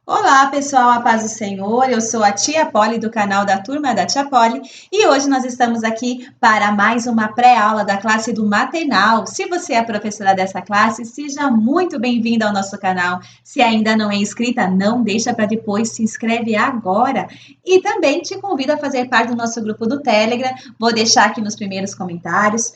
Olá, pessoal, a paz do Senhor. Eu sou a Tia Polly do canal da Turma da Tia Polly e hoje nós estamos aqui para mais uma pré-aula da classe do maternal. Se você é a professora dessa classe, seja muito bem-vinda ao nosso canal. Se ainda não é inscrita, não deixa para depois, se inscreve agora. E também te convido a fazer parte do nosso grupo do Telegram. Vou deixar aqui nos primeiros comentários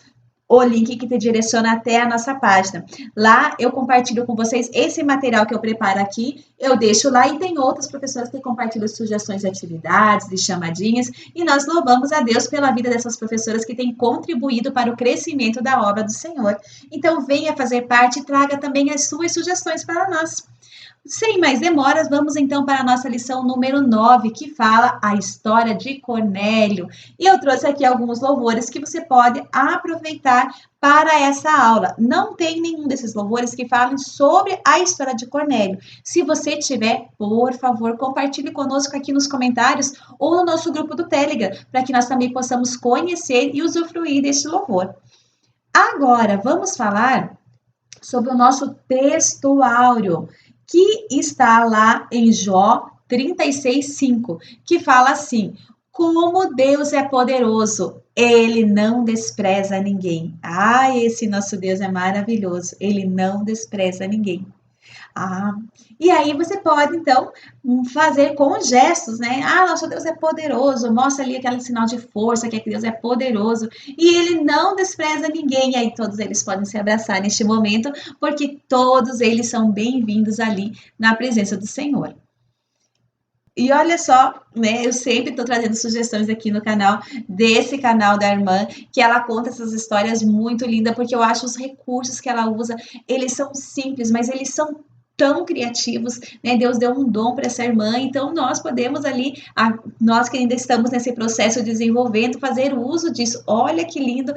o link que te direciona até a nossa página. Lá eu compartilho com vocês esse material que eu preparo aqui, eu deixo lá e tem outras professoras que compartilham sugestões de atividades, de chamadinhas, e nós louvamos a Deus pela vida dessas professoras que têm contribuído para o crescimento da obra do Senhor. Então venha fazer parte e traga também as suas sugestões para nós. Sem mais demoras, vamos então para a nossa lição número 9, que fala a história de Cornélio. E eu trouxe aqui alguns louvores que você pode aproveitar para essa aula. Não tem nenhum desses louvores que falem sobre a história de Cornélio. Se você tiver, por favor, compartilhe conosco aqui nos comentários ou no nosso grupo do Telegram, para que nós também possamos conhecer e usufruir deste louvor. Agora, vamos falar sobre o nosso texto áureo, que está lá em Jó 36:5, que fala assim: como Deus é poderoso, ele não despreza ninguém. Ah, esse nosso Deus é maravilhoso, ele não despreza ninguém. Ah, e aí você pode, então, fazer com gestos, né? Ah, nosso Deus é poderoso, mostra ali aquele sinal de força, que Deus é poderoso, e ele não despreza ninguém, e aí todos eles podem se abraçar neste momento, porque todos eles são bem-vindos ali na presença do Senhor. E olha só, né? Eu sempre estou trazendo sugestões aqui no canal, desse canal da irmã, que ela conta essas histórias muito lindas, porque eu acho os recursos que ela usa, eles são simples, mas eles são tão criativos, né? Deus deu um dom para essa irmã, então nós podemos ali, nós que ainda estamos nesse processo desenvolvendo, fazer uso disso. Olha que lindo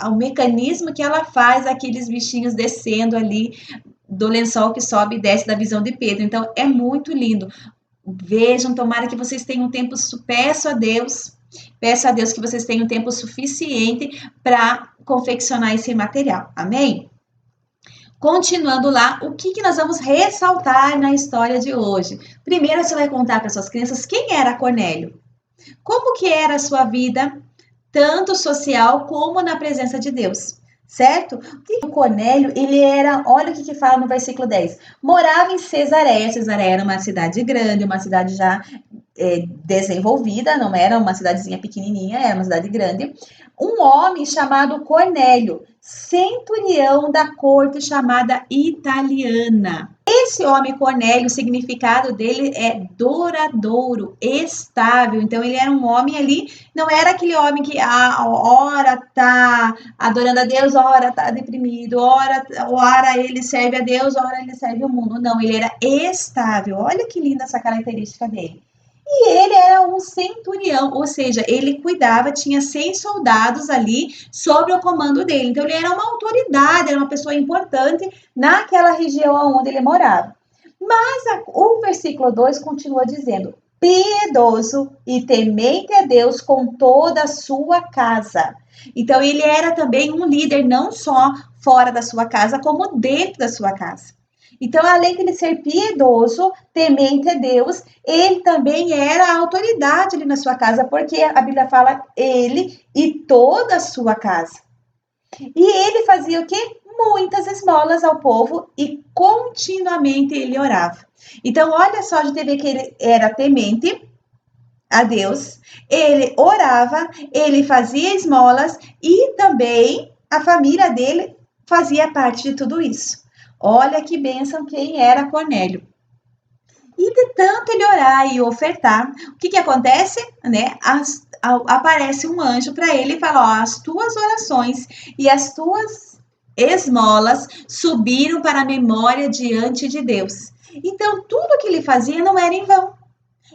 o mecanismo que ela faz, aqueles bichinhos descendo ali do lençol que sobe e desce da visão de Pedro. Então é muito lindo. Vejam, tomara que vocês tenham tempo, peço a Deus que vocês tenham tempo suficiente para confeccionar esse material, amém? Continuando lá, o que nós vamos ressaltar na história de hoje? Primeiro, você vai contar para suas crianças quem era Cornélio, como que era a sua vida, tanto social como na presença de Deus, certo? E o Cornélio, ele era, olha o que fala no versículo 10, morava em Cesareia. Cesareia era uma cidade grande, uma cidade já desenvolvida, não era uma cidadezinha pequenininha, era uma cidade grande. Um homem chamado Cornélio, centurião da corte chamada italiana. Esse homem Cornélio, o significado dele é douradouro, estável. Então ele era um homem ali, não era aquele homem que ora tá adorando a Deus, ora tá deprimido, ora ele serve a Deus, ora ele serve o mundo. Não, ele era estável. Olha que linda essa característica dele. E ele era um centurião, ou seja, ele cuidava, tinha 100 soldados ali sob o comando dele. Então, ele era uma autoridade, era uma pessoa importante naquela região onde ele morava. Mas o versículo 2 continua dizendo: piedoso e temente a Deus com toda a sua casa. Então, ele era também um líder, não só fora da sua casa, como dentro da sua casa. Então, além de ele ser piedoso, temente a Deus, ele também era a autoridade ali na sua casa, porque a Bíblia fala ele e toda a sua casa. E ele fazia o quê? Muitas esmolas ao povo e continuamente ele orava. Então, olha só, a gente vê que ele era temente a Deus, ele orava, ele fazia esmolas e também a família dele fazia parte de tudo isso. Olha que bênção quem era Cornélio. E de tanto ele orar e ofertar, o que acontece? Né? Aparece um anjo para ele e fala: ó, as tuas orações e as tuas esmolas subiram para a memória diante de Deus. Então, tudo que ele fazia não era em vão.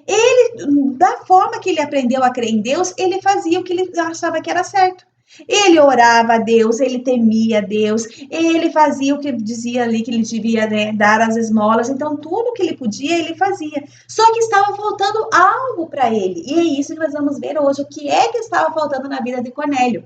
Ele, da forma que ele aprendeu a crer em Deus, ele fazia o que ele achava que era certo. Ele orava a Deus, ele temia a Deus, ele fazia o que dizia ali que ele devia, né, dar as esmolas. Então, tudo que ele podia, ele fazia. Só que estava faltando algo para ele. E é isso que nós vamos ver hoje. O que é que estava faltando na vida de Cornélio?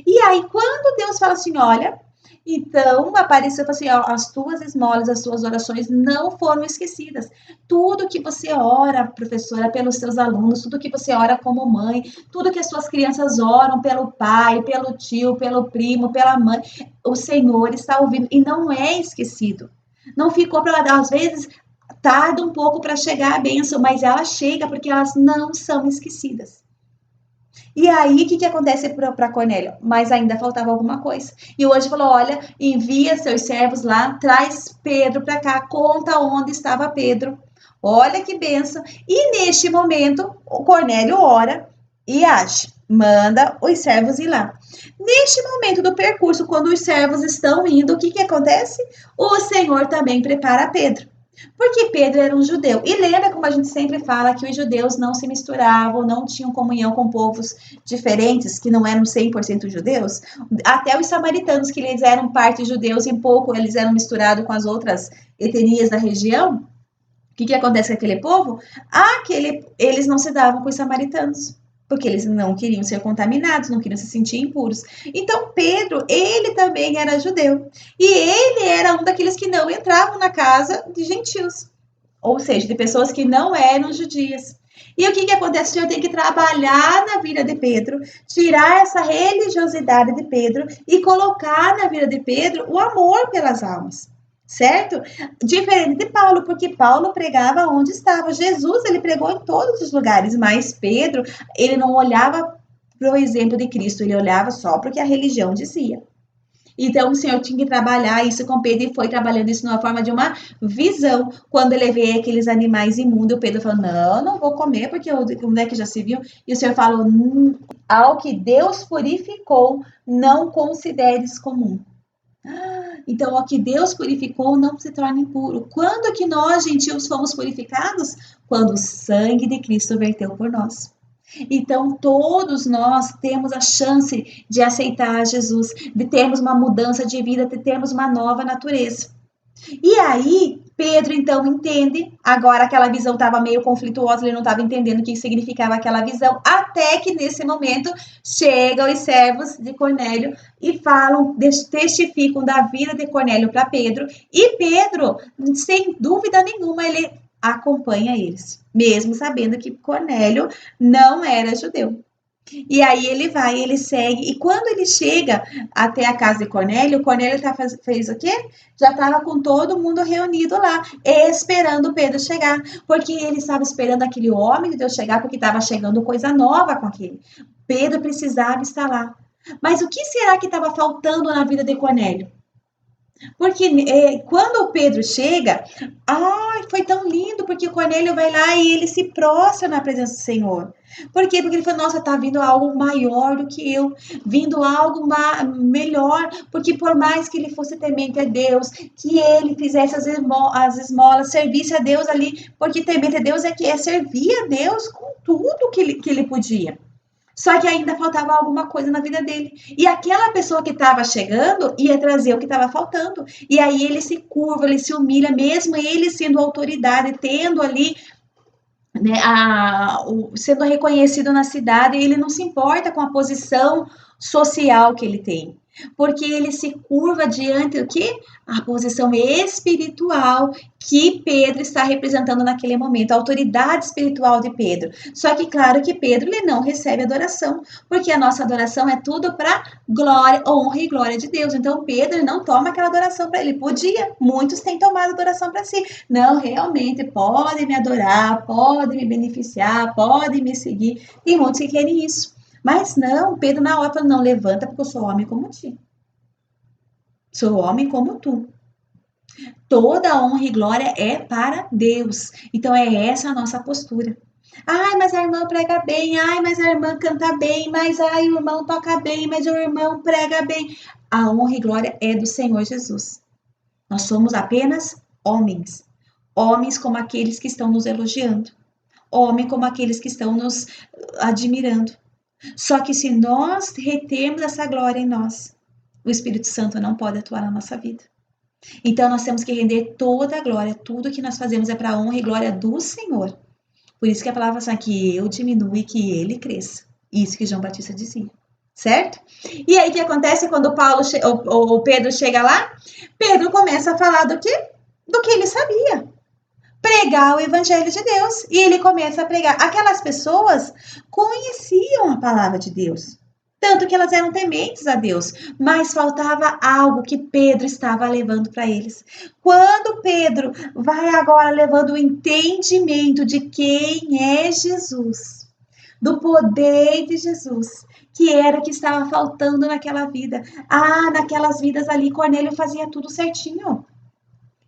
E aí, quando Deus fala assim: olha, Então, apareceu assim, ó, as tuas esmolas, as tuas orações não foram esquecidas. Tudo que você ora, professora, pelos seus alunos, tudo que você ora como mãe, tudo que as suas crianças oram pelo pai, pelo tio, pelo primo, pela mãe, o Senhor está ouvindo e não é esquecido. Não ficou para, às vezes, tarda um pouco para chegar a bênção, mas ela chega porque elas não são esquecidas. E aí, o que acontece para Cornélio? Mas ainda faltava alguma coisa. E hoje falou: olha, envia seus servos lá, traz Pedro para cá, conta onde estava Pedro. Olha que benção. E neste momento, o Cornélio ora e age, manda os servos ir lá. Neste momento do percurso, quando os servos estão indo, o que acontece? O Senhor também prepara Pedro. Porque Pedro era um judeu. E lembra como a gente sempre fala que os judeus não se misturavam, não tinham comunhão com povos diferentes, que não eram 100% judeus? Até os samaritanos, que eles eram parte judeus e pouco eles eram misturados com as outras etnias da região. O que acontece com aquele povo? Eles não se davam com os samaritanos, porque eles não queriam ser contaminados, não queriam se sentir impuros. Então, Pedro, ele também era judeu. E ele era um daqueles que não entravam na casa de gentios, ou seja, de pessoas que não eram judias. E o que acontece? O Senhor tem que trabalhar na vida de Pedro, tirar essa religiosidade de Pedro e colocar na vida de Pedro o amor pelas almas. Certo? Diferente de Paulo, porque Paulo pregava onde estava. Jesus, ele pregou em todos os lugares, mas Pedro, ele não olhava para o exemplo de Cristo, ele olhava só para o que a religião dizia. Então, o Senhor tinha que trabalhar isso com Pedro e foi trabalhando isso numa forma de uma visão. Quando ele vê aqueles animais imundos, o Pedro falou: não vou comer, porque o moleque já se viu. E o Senhor falou: ao que Deus purificou, não consideres comum. Então, o que Deus purificou não se torna impuro. Quando que nós, gentios, fomos purificados? Quando o sangue de Cristo verteu por nós. Então, todos nós temos a chance de aceitar Jesus, de termos uma mudança de vida, de termos uma nova natureza. E aí, Pedro então entende, agora aquela visão estava meio conflituosa, ele não estava entendendo o que significava aquela visão, até que nesse momento chegam os servos de Cornélio e falam, testificam da vida de Cornélio para Pedro, e Pedro, sem dúvida nenhuma, ele acompanha eles, mesmo sabendo que Cornélio não era judeu. E aí ele vai, ele segue, e quando ele chega até a casa de Cornélio, Cornélio fez o quê? Já estava com todo mundo reunido lá, esperando Pedro chegar, porque ele estava esperando aquele homem de Deus chegar, porque estava chegando coisa nova com aquele. Pedro precisava estar lá. Mas o que será que estava faltando na vida de Cornélio? Porque quando o Pedro chega, foi tão lindo, porque o Cornélio vai lá e ele se prostra na presença do Senhor. Por quê? Porque ele falou: nossa, tá vindo algo maior do que eu, vindo algo melhor, porque por mais que ele fosse temente a Deus, que ele fizesse as esmolas, servisse a Deus ali, porque temente a Deus é servir a Deus com tudo que ele podia. Só que ainda faltava alguma coisa na vida dele. E aquela pessoa que estava chegando ia trazer o que estava faltando. E aí ele se curva, ele se humilha, mesmo ele sendo autoridade, tendo ali, né, sendo reconhecido na cidade, ele não se importa com a posição social que ele tem. Porque ele se curva diante do que? A posição espiritual que Pedro está representando naquele momento, a autoridade espiritual de Pedro. Só que, claro que Pedro ele não recebe adoração, porque a nossa adoração é tudo para glória, honra e glória de Deus. Então, Pedro ele não toma aquela adoração para ele. Podia, muitos têm tomado adoração para si. Não, realmente, pode me adorar, pode me beneficiar, pode me seguir. Tem muitos que querem isso. Mas não, Pedro na hora falou: não, levanta, porque eu sou homem como ti. Sou homem como tu. Toda honra e glória é para Deus. Então é essa a nossa postura. Ai, mas a irmã prega bem. Ai, mas a irmã canta bem. Mas ai, o irmão toca bem. Mas o irmão prega bem. A honra e glória é do Senhor Jesus. Nós somos apenas homens. Homens como aqueles que estão nos elogiando. Homem como aqueles que estão nos admirando. Só que se nós retemos essa glória em nós, o Espírito Santo não pode atuar na nossa vida. Então nós temos que render toda a glória, tudo que nós fazemos é para a honra e glória do Senhor. Por isso que a palavra fala que eu diminua e que ele cresça. Isso que João Batista dizia. certo? E aí o que acontece quando o Pedro chega lá? Pedro começa a falar do quê? Do que ele sabia. Pregar o evangelho de Deus. E ele começa a pregar. Aquelas pessoas conheciam a palavra de Deus. Tanto que elas eram tementes a Deus, mas faltava algo que Pedro estava levando para eles. Quando Pedro vai agora levando o entendimento de quem é Jesus, do poder de Jesus, que era o que estava faltando naquela vida. Ah, naquelas vidas ali, Cornélio fazia tudo certinho.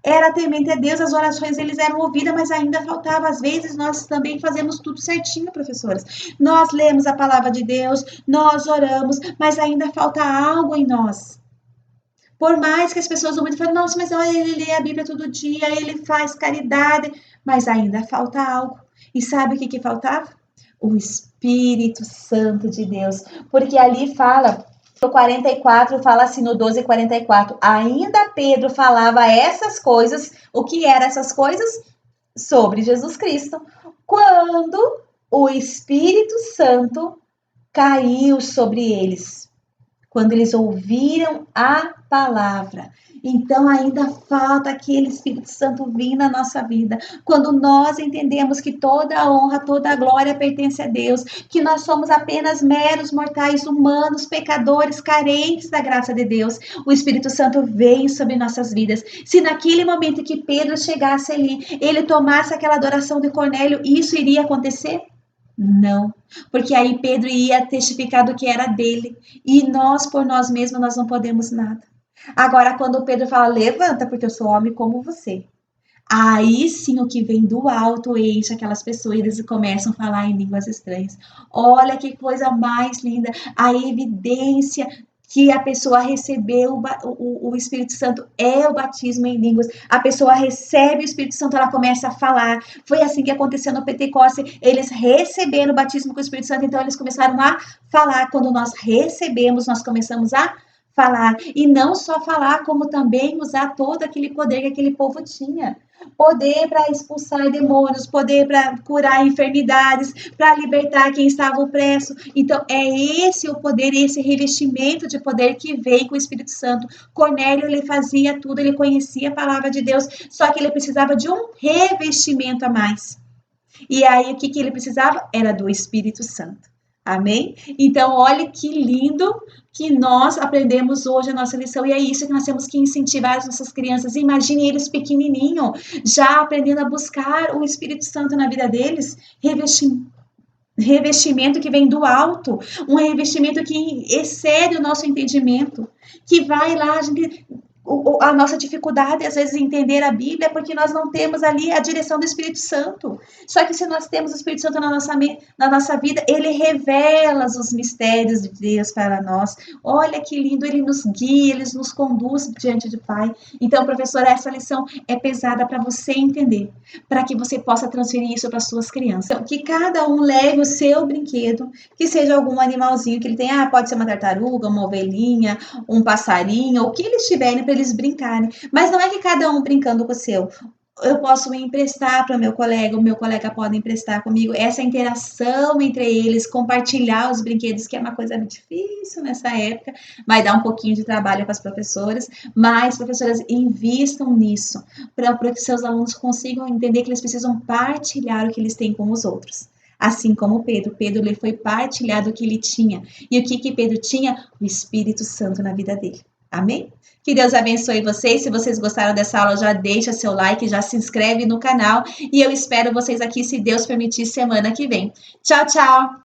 Era temente a Deus, as orações deles eram ouvidas, mas ainda faltava. Às vezes nós também fazemos tudo certinho, professoras. Nós lemos a palavra de Deus, nós oramos, mas ainda falta algo em nós. Por mais que as pessoas muito falem, nossa, mas olha, ele lê a Bíblia todo dia, ele faz caridade, mas ainda falta algo. E sabe o que faltava? O Espírito Santo de Deus. Porque ali fala, no 44 fala assim, no 12:44, ainda Pedro falava essas coisas. O que eram essas coisas? Sobre Jesus Cristo. Quando o Espírito Santo caiu sobre eles, quando eles ouviram a palavra. Então ainda falta aquele Espírito Santo vir na nossa vida. Quando nós entendemos que toda a honra, toda a glória pertence a Deus, que nós somos apenas meros mortais humanos, pecadores, carentes da graça de Deus, o Espírito Santo vem sobre nossas vidas. Se naquele momento que Pedro chegasse ali, ele tomasse aquela adoração de Cornélio, isso iria acontecer? Não, porque aí Pedro ia testificar do que era dele, e nós, por nós mesmos, nós não podemos nada. Agora, quando Pedro fala, levanta, porque eu sou homem como você. Aí sim o que vem do alto enche aquelas pessoas e eles começam a falar em línguas estranhas. Olha que coisa mais linda, a evidência que a pessoa recebeu o Espírito Santo é o batismo em línguas. A pessoa recebe o Espírito Santo, ela começa a falar. Foi assim que aconteceu no Pentecoste. Eles receberam o batismo com o Espírito Santo, então eles começaram a falar. Quando nós recebemos, nós começamos a falar. E não só falar, como também usar todo aquele poder que aquele povo tinha. Poder para expulsar demônios, poder para curar enfermidades, para libertar quem estava opresso. Então, é esse o poder, esse revestimento de poder que vem com o Espírito Santo. Cornélio, ele fazia tudo, ele conhecia a palavra de Deus, só que ele precisava de um revestimento a mais. E aí, o que ele precisava? Era do Espírito Santo. Amém? Então, olha que lindo que nós aprendemos hoje a nossa lição, e é isso que nós temos que incentivar as nossas crianças. Imagine eles pequenininho, já aprendendo a buscar o Espírito Santo na vida deles, revestimento que vem do alto, um revestimento que excede o nosso entendimento, que vai lá, a gente a nossa dificuldade, às vezes, em entender a Bíblia é porque nós não temos ali a direção do Espírito Santo. Só que se nós temos o Espírito Santo na nossa vida, ele revela os mistérios de Deus para nós. Olha que lindo, ele nos guia, ele nos conduz diante do Pai. Então, professora, essa lição é pesada para você entender, para que você possa transferir isso para as suas crianças. Então, que cada um leve o seu brinquedo, que seja algum animalzinho que ele tenha, pode ser uma tartaruga, uma ovelhinha, um passarinho, o que eles tiverem para eles brincarem. Mas não é que cada um brincando com o seu. Eu posso me emprestar para o meu colega pode emprestar comigo. Essa interação entre eles, compartilhar os brinquedos, que é uma coisa difícil nessa época, vai dar um pouquinho de trabalho para as professoras, mas professoras invistam nisso, para que seus alunos consigam entender que eles precisam partilhar o que eles têm com os outros. Assim como Pedro ele foi partilhar do que ele tinha. E o que Pedro tinha? O Espírito Santo na vida dele. Amém? Que Deus abençoe vocês. Se vocês gostaram dessa aula, já deixa seu like, já se inscreve no canal. E eu espero vocês aqui, se Deus permitir, semana que vem. Tchau, tchau!